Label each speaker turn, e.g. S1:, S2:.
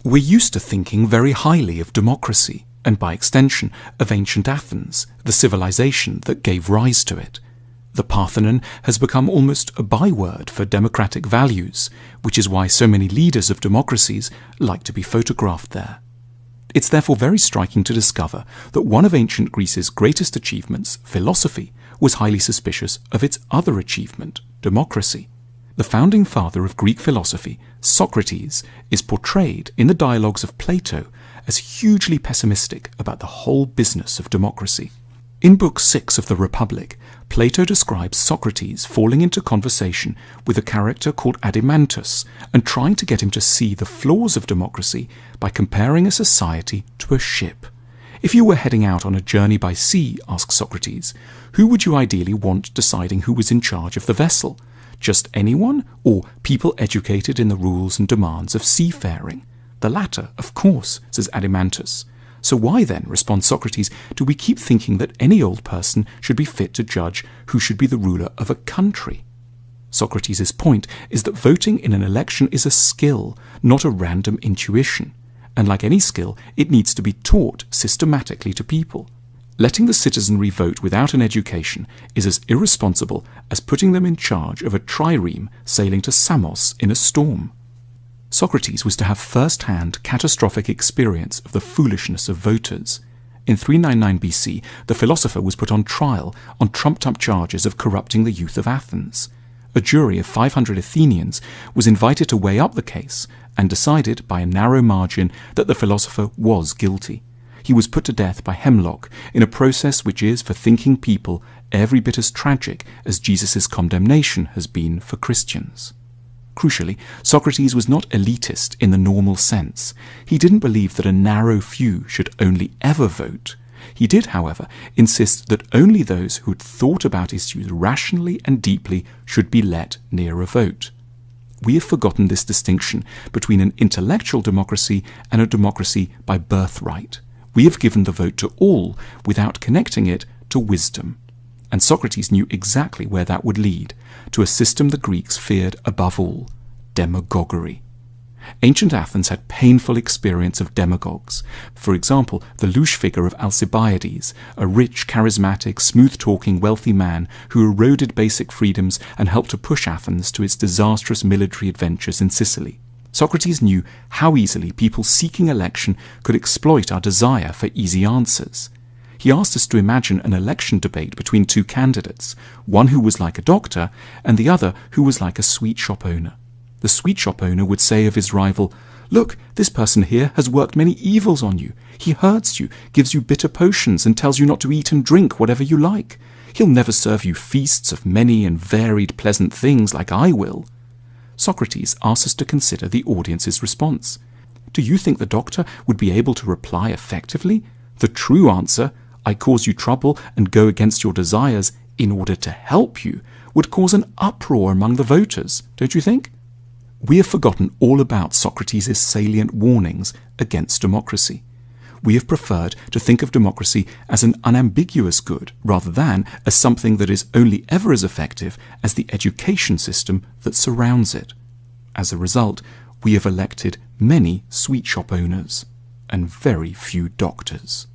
S1: We're used to thinking very highly of democracy, and by extension of ancient Athens, the civilization that gave rise to it. The Parthenon has become almost a byword for democratic values, which is why so many leaders of democracies like to be photographed there. It's therefore very striking to discover that one of ancient Greece's greatest achievements, philosophy, was highly suspicious of its other achievement, democracy. The founding father of Greek philosophy, Socrates, is portrayed in the dialogues of Plato as hugely pessimistic about the whole business of democracy. In Book 6 of the Republic, Plato describes Socrates falling into conversation with a character called Adimantus and trying to get him to see the flaws of democracy by comparing a society to a ship. If you were heading out on a journey by sea, asks Socrates, who would you ideally want deciding who was in charge of the vessel? Just anyone, or people educated in the rules and demands of seafaring? The latter, of course, says Adimantus. So why then, responds Socrates, do we keep thinking that any old person should be fit to judge who should be the ruler of a country? Socrates' point is that voting in an election is a skill, not a random intuition. And like any skill, it needs to be taught systematically to people. Letting the citizenry vote without an education is as irresponsible as putting them in charge of a trireme sailing to Samos in a storm. Socrates was to have first-hand catastrophic experience of the foolishness of voters. In 399 BC, the philosopher was put on trial on trumped-up charges of corrupting the youth of Athens. A jury of 500 Athenians was invited to weigh up the case and decided by a narrow margin that the philosopher was guilty. He was put to death by hemlock in a process which is, for thinking people, every bit as tragic as Jesus' condemnation has been for Christians. Crucially, Socrates was not elitist in the normal sense. He didn't believe that a narrow few should only ever vote. He did, however, insist that only those who had thought about issues rationally and deeply should be let near a vote. We have forgotten this distinction between an intellectual democracy and a democracy by birthright. We have given the vote to all without connecting it to wisdom. And Socrates knew exactly where that would lead, to a system the Greeks feared above all, demagoguery. Ancient Athens had painful experience of demagogues. For example, the louche figure of Alcibiades, a rich, charismatic, smooth-talking, wealthy man who eroded basic freedoms and helped to push Athens to its disastrous military adventures in Sicily. Socrates knew how easily people seeking election could exploit our desire for easy answers. He asked us to imagine an election debate between two candidates, one who was like a doctor and the other who was like a sweet shop owner. The sweet shop owner would say of his rival, "Look, this person here has worked many evils on you. He hurts you, gives you bitter potions, and tells you not to eat and drink whatever you like. He'll never serve you feasts of many and varied pleasant things like I will." Socrates asks us to consider the audience's response. Do you think the doctor would be able to reply effectively? The true answer, "I cause you trouble and go against your desires in order to help you," would cause an uproar among the voters, don't you think? We have forgotten all about Socrates' salient warnings against democracy. We have preferred to think of democracy as an unambiguous good rather than as something that is only ever as effective as the education system that surrounds it. As a result, we have elected many sweet shop owners and very few doctors.